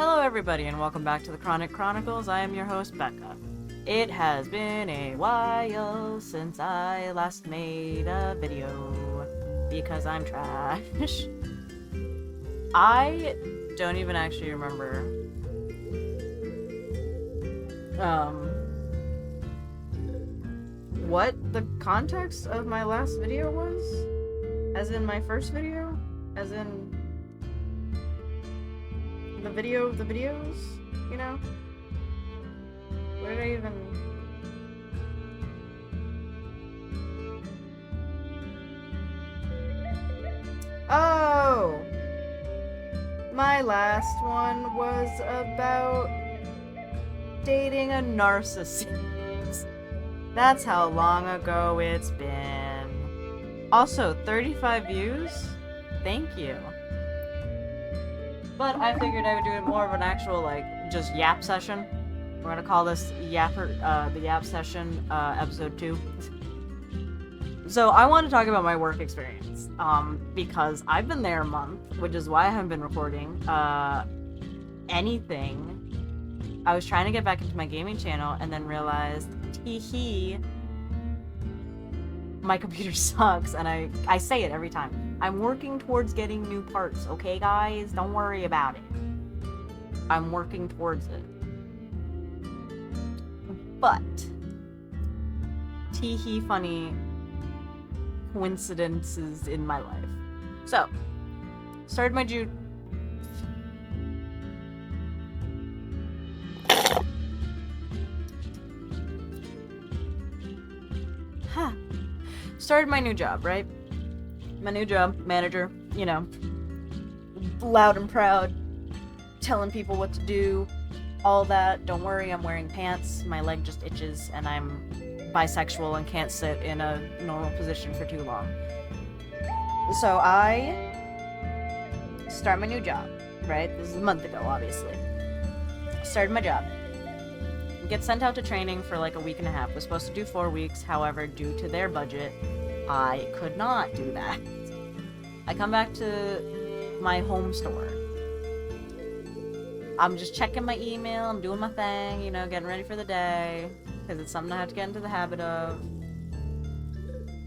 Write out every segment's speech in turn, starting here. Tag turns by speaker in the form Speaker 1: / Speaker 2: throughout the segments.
Speaker 1: Hello everybody and welcome back to the Chronicles. I am your host, Becca. It has been a while since I last made a video because I'm trash. I don't even actually remember what the context of my last video was, as in my first video, as in the video of the videos, you know? What did I even... Oh! My last one was about dating a narcissist. That's how long ago it's been. Also, 35 views? Thank you. But I figured I would do it more of an actual, just yap session. We're gonna call this the yap session, episode 2. So I want to talk about my work experience, because I've been there a month, which is why I haven't been recording, anything. I was trying to get back into my gaming channel and then realized, my computer sucks, and I say it every time. I'm working towards getting new parts, okay guys? Don't worry about it. I'm working towards it. But, funny coincidences in my life. So, started my started my new job, right? My new job, manager, you know, loud and proud, telling people what to do, all that. Don't worry, I'm wearing pants, my leg just itches, and I'm bisexual and can't sit in a normal position for too long. So I start my new job, right? This is a month ago, obviously. Started my job. Get sent out to training for like a week and a half. Was supposed to do 4 weeks, however, due to their budget, I could not do that. I come back to my home store. I'm just checking my email, I'm doing my thing, you know, getting ready for the day, because it's something I have to get into the habit of.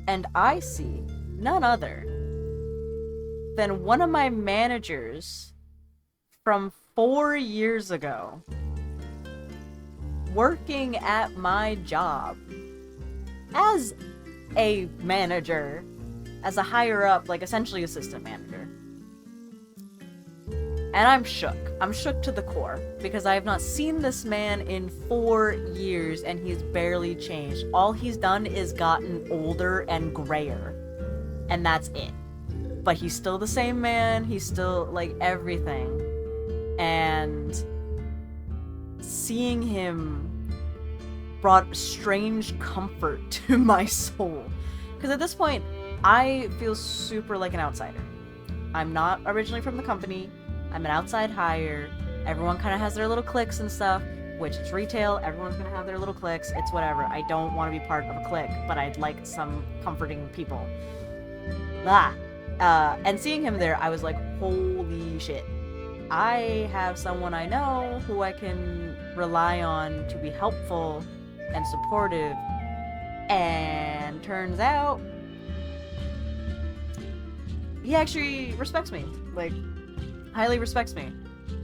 Speaker 1: And I see none other than one of my managers from 4 years ago working at my job as a manager, as a higher up, like essentially assistant manager. And I'm shook. I'm shook to the core because I have not seen this man in 4 years and he's barely changed. All he's done is gotten older and grayer. And that's it. But he's still the same man. He's still like everything. And seeing him brought strange comfort to my soul. Because at this point, I feel super like an outsider. I'm not originally from the company. I'm an outside hire. Everyone kind of has their little cliques and stuff, which is retail. Everyone's going to have their little cliques. It's whatever. I don't want to be part of a clique, but I'd like some comforting people. And seeing him there, I was like, holy shit. I have someone I know who I can rely on to be helpful and supportive. And turns out, he actually respects me. Like, highly respects me,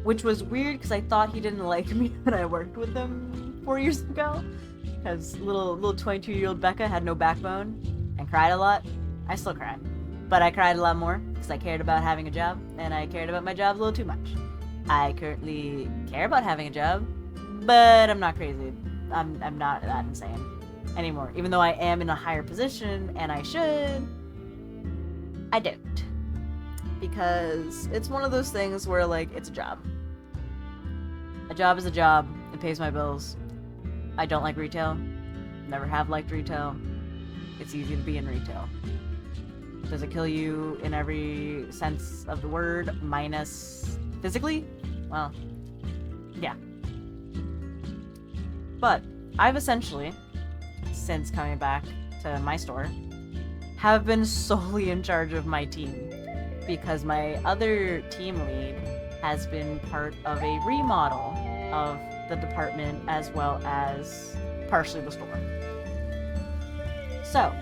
Speaker 1: which was weird because I thought he didn't like me when I worked with him 4 years ago, because little 22-year-old Becca had no backbone and cried a lot. I still cry, but I cried a lot more because I cared about having a job, and I cared about my job a little too much. I currently care about having a job, but I'm not crazy. I'm not that insane anymore, even though I am in a higher position and I should. I don't. Because it's one of those things where, like, it's a job. A job is a job. It pays my bills. I don't like retail. Never have liked retail. It's easy to be in retail. Does it kill you in every sense of the word, minus physically? Well, yeah. But I've essentially, since coming back to my store, have been solely in charge of my team. Because my other team lead has been part of a remodel of the department as well as partially the store. So,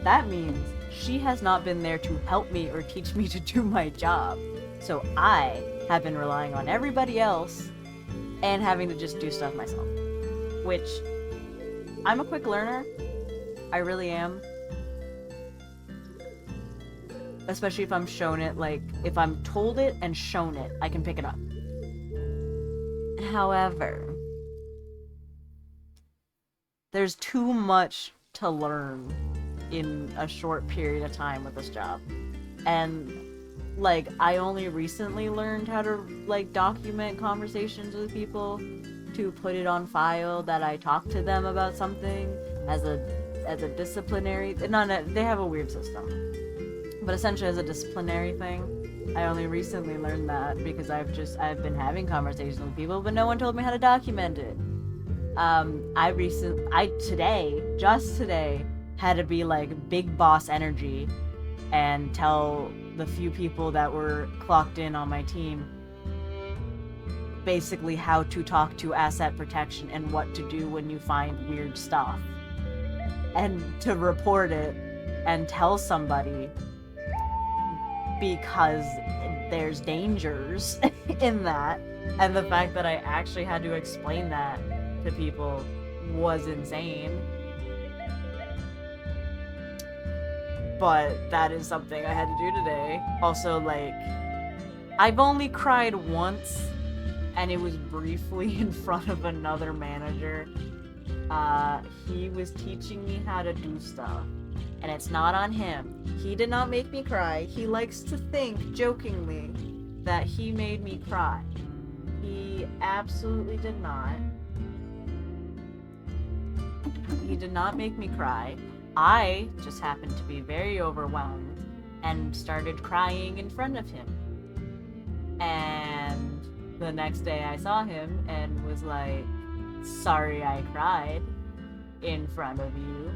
Speaker 1: that means she has not been there to help me or teach me to do my job. So I have been relying on everybody else and having to just do stuff myself. Which, I'm a quick learner. I really am. Especially if I'm shown it, like, if I'm told it and shown it, I can pick it up. However, there's too much to learn in a short period of time with this job. And, like, I only recently learned how to, like, document conversations with people to put it on file that I talked to them about something as a disciplinary... No, they have a weird system. But essentially as a disciplinary thing, I only recently learned that because I've been having conversations with people, but no one told me how to document it. Just today, had to be like big boss energy and tell the few people that were clocked in on my team basically how to talk to asset protection and what to do when you find weird stuff. And to report it and tell somebody because there's dangers in that. And the fact that I actually had to explain that to people was insane. But that is something I had to do today. Also, like, I've only cried once, and it was briefly in front of another manager. He was teaching me how to do stuff, and it's not on him. He did not make me cry. He likes to think, jokingly, that he made me cry. He absolutely did not. He did not make me cry. I just happened to be very overwhelmed and started crying in front of him. And the next day I saw him and was like, sorry I cried in front of you.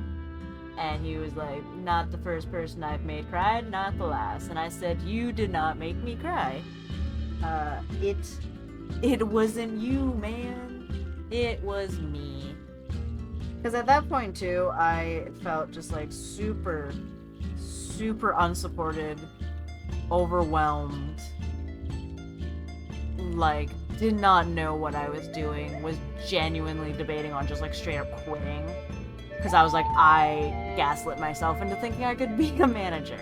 Speaker 1: And he was like, not the first person I've made cry, not the last. And I said, you did not make me cry. It wasn't you, man. It was me. Because at that point, too, I felt just, like, super, super unsupported, overwhelmed, like, did not know what I was doing, was genuinely debating on just, like, straight up quitting. Because I was like, I gaslit myself into thinking I could be a manager.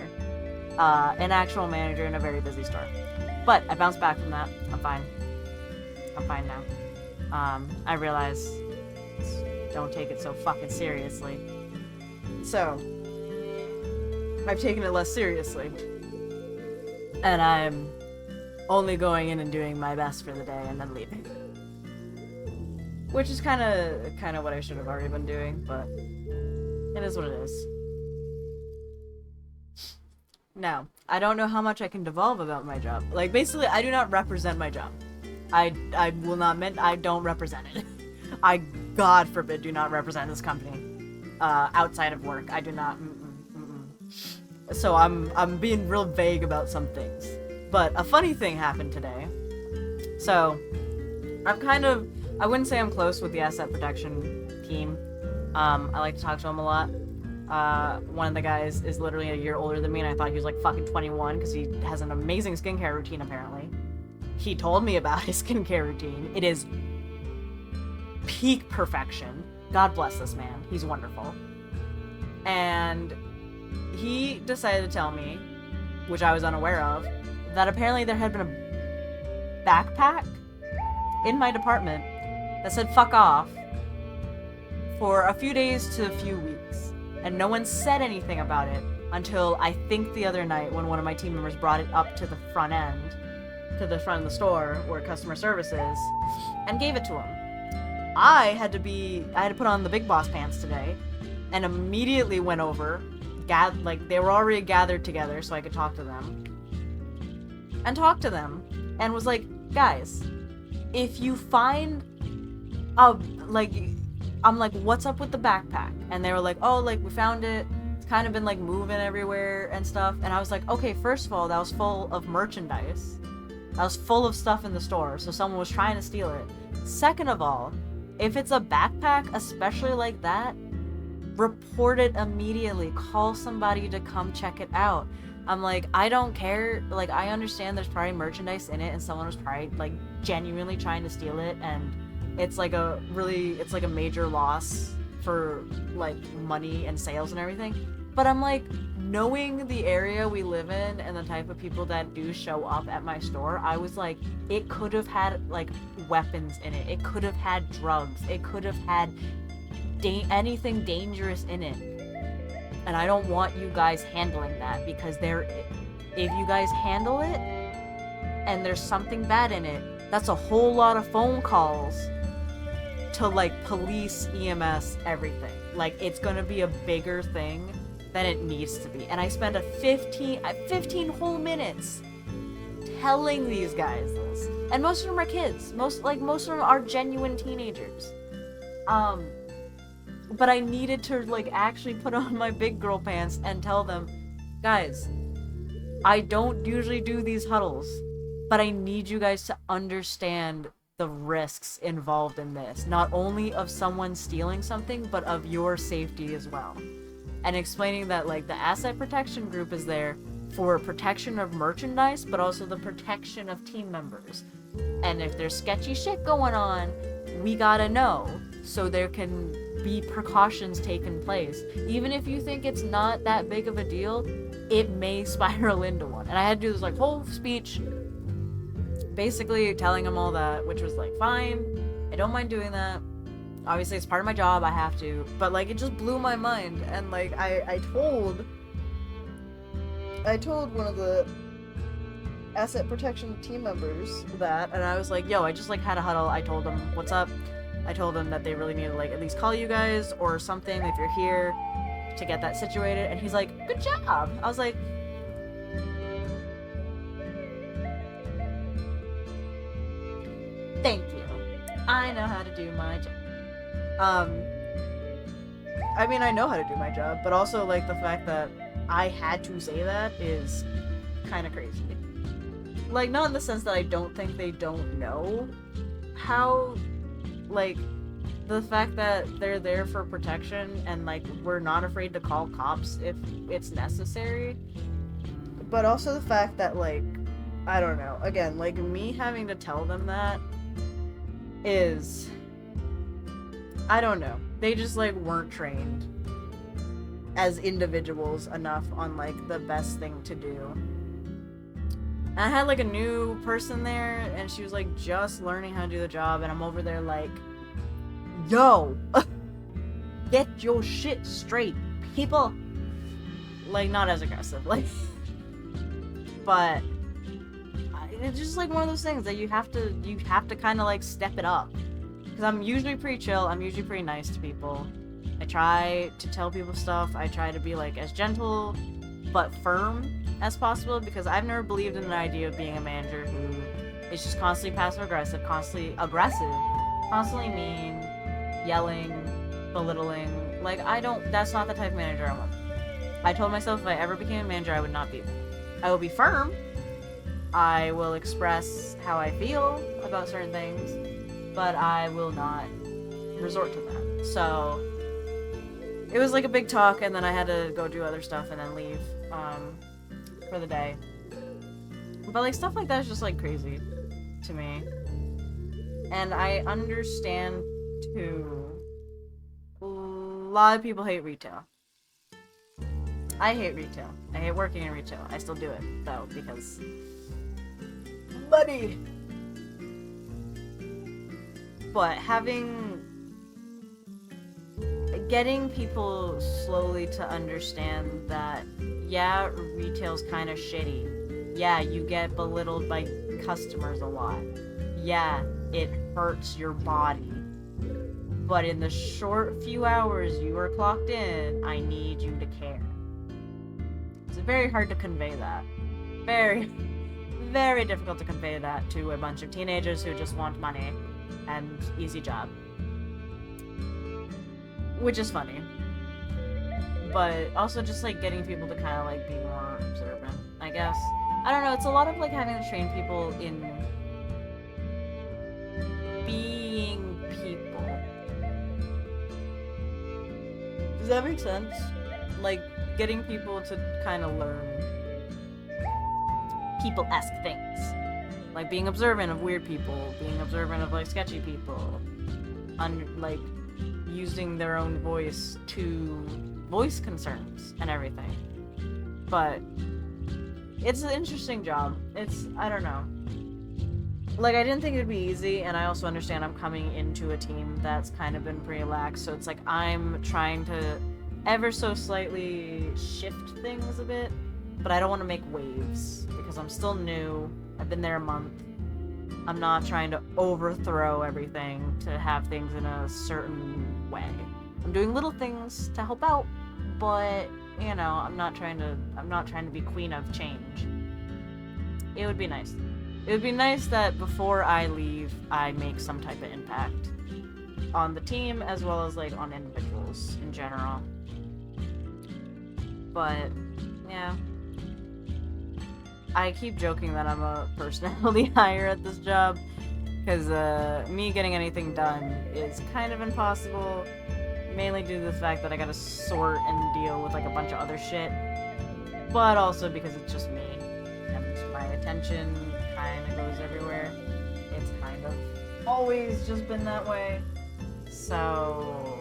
Speaker 1: An actual manager in a very busy store. But I bounced back from that. I'm fine. I'm fine now. I realize... don't take it so fucking seriously. So, I've taken it less seriously. And I'm only going in and doing my best for the day and then leaving. Which is kind of what I should have already been doing, but it is what it is. Now, I don't know how much I can devolve about my job. Like, basically, I do not represent my job. I don't represent it. I, God forbid, do not represent this company outside of work. I do not. So I'm being real vague about some things. But a funny thing happened today. So I wouldn't say I'm close with the asset protection team. I like to talk to them a lot. One of the guys is literally a year older than me, and I thought he was like fucking 21 because he has an amazing skincare routine apparently. He told me about his skincare routine. It is peak perfection. God bless this man. He's wonderful. And he decided to tell me, which I was unaware of, that apparently there had been a backpack in my department that said fuck off for a few days to a few weeks. And no one said anything about it until I think the other night when one of my team members brought it up to the front end, to the front of the store where customer service is, and gave it to him. I had to put on the big boss pants today, and immediately went over, they were already gathered together so I could talk to them, and was like, guys, if you find I'm like, what's up with the backpack? And they were like, oh, like, we found it, it's kind of been like moving everywhere and stuff. And I was like, okay, first of all, that was full of merchandise. I was full of stuff in the store, so someone was trying to steal it. Second of all, if it's a backpack, especially like that, report it immediately. Call somebody to come check it out. I'm like, I don't care. Like, I understand there's probably merchandise in it and someone was probably, like, genuinely trying to steal it, and it's like a major loss for, like, money and sales and everything. But I'm like, knowing the area we live in and the type of people that do show up at my store, I was like, it could have had, like, weapons in it. It could have had drugs. It could have had anything dangerous in it. And I don't want you guys handling that, because if you guys handle it and there's something bad in it, that's a whole lot of phone calls to, like, police, EMS, everything. Like, it's gonna be a bigger thing than it needs to be. And I spent 15 whole minutes telling these guys this. And most of them are kids. Most of them are genuine teenagers. But I needed to, like, actually put on my big girl pants and tell them, guys, I don't usually do these huddles, but I need you guys to understand the risks involved in this. Not only of someone stealing something, but of your safety as well. And explaining that, like, the asset protection group is there for protection of merchandise, but also the protection of team members. And if there's sketchy shit going on, we gotta know, so there can be precautions taken place. Even if you think it's not that big of a deal, it may spiral into one. And I had to do this, like, whole speech basically telling them all that, which was like, fine, I don't mind doing that. Obviously, it's part of my job, I have to. But, like, it just blew my mind. And, like, I told one of the asset protection team members that, and I was like, yo, I just, like, had a huddle. I told them what's up. I told them that they really need to, like, at least call you guys or something if you're here to get that situated. And he's like, good job. I was like, thank you. I know how to do my job. I mean, I know how to do my job, but also, like, the fact that I had to say that is kind of crazy. Like, not in the sense that I don't think they don't know how, like, the fact that they're there for protection and, like, we're not afraid to call cops if it's necessary. But also the fact that, like, I don't know, again, like, me having to tell them that is, I don't know. They just, like, weren't trained as individuals enough on, like, the best thing to do. And I had, like, a new person there, and she was, like, just learning how to do the job, and I'm over there, like, yo, get your shit straight, people. Like, not as aggressive, like, but it's just, like, one of those things that you have to kind of, like, step it up. Because I'm usually pretty chill, I'm usually pretty nice to people. I try to tell people stuff, I try to be, like, as gentle but firm as possible, because I've never believed in the idea of being a manager who is just constantly passive-aggressive, constantly mean, yelling, belittling. Like, that's not the type of manager I want. I told myself if I ever became a manager, I would not be that. I will be firm, I will express how I feel about certain things, but I will not resort to that. So it was like a big talk, and then I had to go do other stuff and then leave for the day. But, like, stuff like that is just, like, crazy to me. And I understand, too, a lot of people hate retail. I hate retail. I hate working in retail. I still do it, though, because money. But getting people slowly to understand that, yeah, retail's kind of shitty. Yeah, you get belittled by customers a lot. Yeah, it hurts your body. But in the short few hours you are clocked in, I need you to care. It's very hard to convey that. Very, very difficult to convey that to a bunch of teenagers who just want money and easy job. Which is funny. But also just, like, getting people to kind of, like, be more observant, I guess. I don't know, it's a lot of like having to train people in being people. Does that make sense? Like getting people to kind of learn people-esque things. Like being observant of weird people, being observant of like sketchy people, like using their own voice to voice concerns and everything. But it's an interesting job. I don't know. Like, I didn't think it'd be easy, and I also understand I'm coming into a team that's kind of been pretty lax, so it's like I'm trying to ever so slightly shift things a bit, but I don't want to make waves, because I'm still new. I've been there a month. I'm not trying to overthrow everything to have things in a certain way. I'm doing little things to help out, but you know, I'm not trying to be queen of change. It would be nice. It would be nice that before I leave, I make some type of impact on the team as well as like on individuals in general. But yeah, I keep joking that I'm a personality hire at this job because me getting anything done is kind of impossible, mainly due to the fact that I gotta sort and deal with like a bunch of other shit, but also because it's just me and my attention kind of goes everywhere. It's kind of always just been that way. So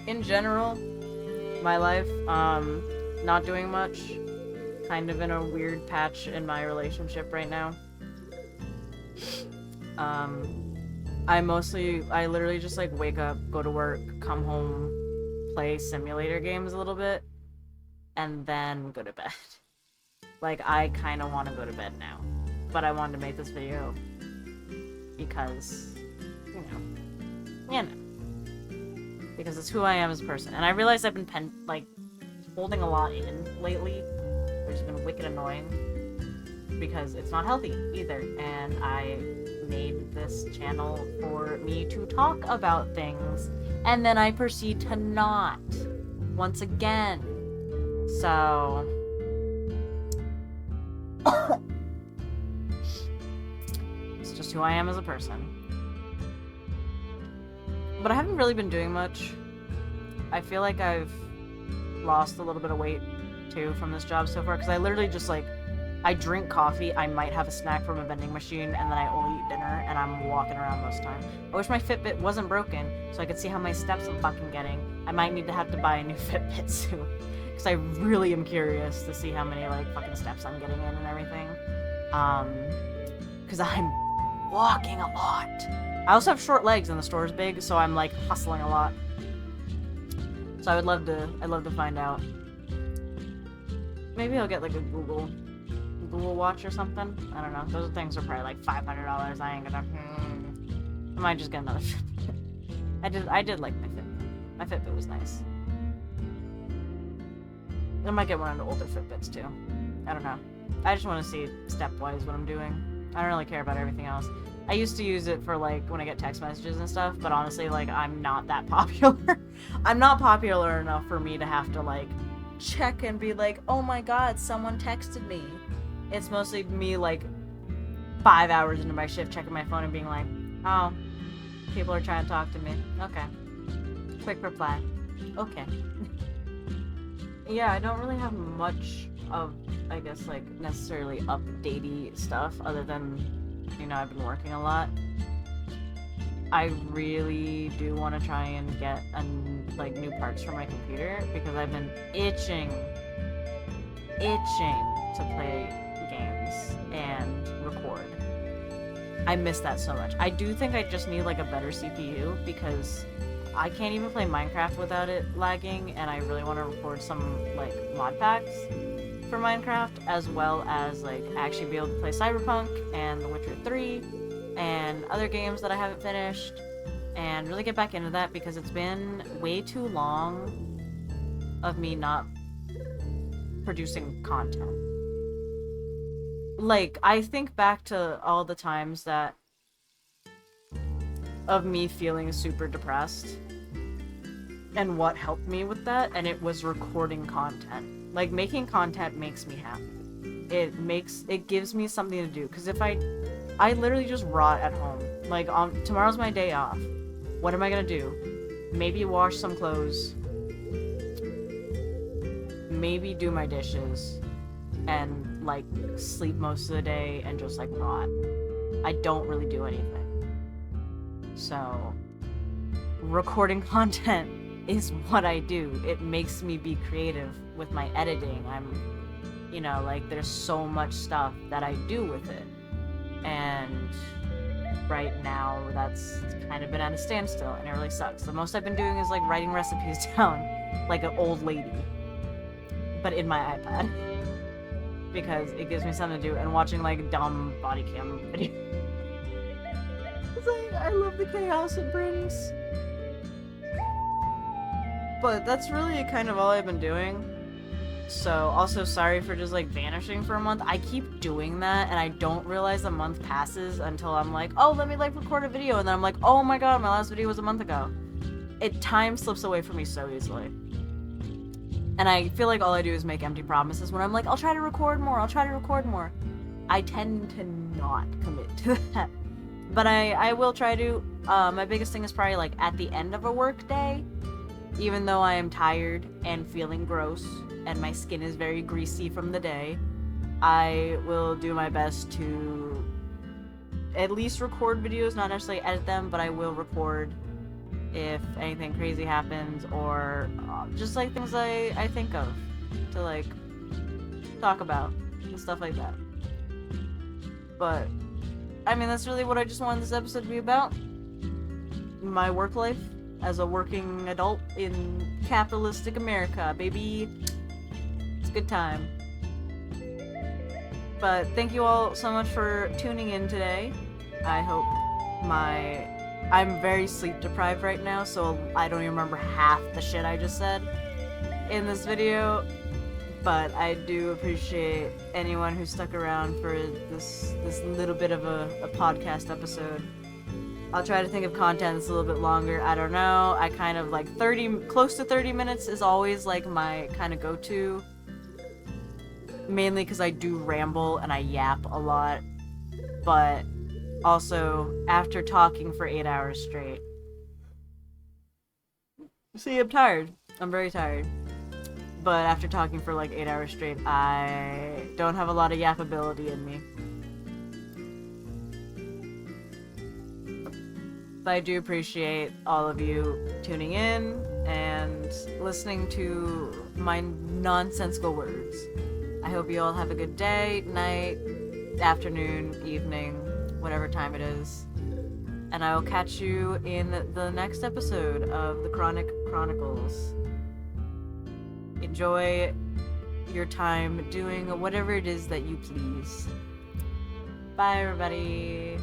Speaker 1: in general, my life, not doing much, kind of in a weird patch in my relationship right now. I literally just like wake up, go to work, come home, play simulator games a little bit, and then go to bed. Like, I kind of want to go to bed now, but I wanted to make this video because, because it's who I am as a person. And I realized I've been holding a lot in lately, which has been wicked annoying because it's not healthy either. And I made this channel for me to talk about things, and then I proceed to not once again. So it's just who I am as a person. But I haven't really been doing much. I feel like I've lost a little bit of weight too from this job so far, because I literally just I drink coffee, I might have a snack from a vending machine, and then I only eat dinner, and I'm walking around most of the time. I wish my Fitbit wasn't broken so I could see how many steps I'm fucking getting. I might need to have to buy a new Fitbit soon, because I really am curious to see how many fucking steps I'm getting in and everything. Because I'm walking a lot. I also have short legs and the store's big, so I'm hustling a lot. So I'd love to find out. Maybe I'll get a Google Watch or something. I don't know. Those things are probably $500. I ain't gonna. I might just get another Fitbit. I did like my Fitbit. My Fitbit was nice. I might get one of the older Fitbits too. I don't know. I just want to see stepwise what I'm doing. I don't really care about everything else. I used to use it for when I get text messages and stuff, but honestly, I'm not that popular. I'm not popular enough for me to have to check and be oh my god, someone texted me. It's mostly me 5 hours into my shift checking my phone and being oh, people are trying to talk to me. Okay. Quick reply. Okay. Yeah, I don't really have much of, I guess, necessarily updatey stuff other than, I've been working a lot. I really do want to try and get new parts for my computer because I've been itching to play games and record. I miss that so much. I do think I just need a better CPU because I can't even play Minecraft without it lagging, and I really want to record some mod packs for Minecraft, as well as actually be able to play Cyberpunk and The Witcher 3 and other games that I haven't finished, and really get back into that because it's been way too long of me not producing content. I think back to all the times that of me feeling super depressed and what helped me with that, and it was recording content. Like, making content makes me happy. It gives me something to do. Because if I literally just rot at home. Like, tomorrow's my day off. What am I gonna do? Maybe wash some clothes. Maybe do my dishes. And, like, sleep most of the day and just, like, rot. I don't really do anything. So, recording content is what I do. It makes me be creative with my editing. You know, like, there's so much stuff that I do with it. And right now, that's kind of been at a standstill, and it really sucks. The most I've been doing is, like, writing recipes down like an old lady, but in my iPad. Because it gives me something to do, and watching, like, dumb body cam videos. It's like, I love the chaos it brings. But that's really kind of all I've been doing. So, also sorry for just, like, vanishing for a month. I keep doing that, and I don't realize a month passes until I'm like, oh, let me, like, record a video, and then I'm like, oh my god, my last video was a month ago. Time slips away from me so easily. And I feel like all I do is make empty promises when I'm like, I'll try to record more, I tend to not commit to that. But I will try to. My biggest thing is probably, like, at the end of a work day, even though I am tired and feeling gross, and my skin is very greasy from the day, I will do my best to at least record videos, not necessarily edit them, but I will record if anything crazy happens, or just, like, things I think of to, like, talk about and stuff like that. But I mean, that's really what I just wanted this episode to be about. My work life as a working adult in capitalistic America, baby. It's a good time. But thank you all so much for tuning in today. I hope I'm very sleep deprived right now, so I don't even remember half the shit I just said in this video. But I do appreciate anyone who stuck around for this little bit of a podcast episode. I'll try to think of content that's a little bit longer. I don't know. I kind of like close to 30 minutes is always like my kind of go-to. Mainly because I do ramble and I yap a lot. But also, after talking for 8 hours straight. See, I'm tired. I'm very tired. But after talking for like 8 hours straight, I don't have a lot of yappability in me. But I do appreciate all of you tuning in and listening to my nonsensical words. I hope you all have a good day, night, afternoon, evening, whatever time it is. And I will catch you in the next episode of the Chronicles. Enjoy your time doing whatever it is that you please. Bye, everybody.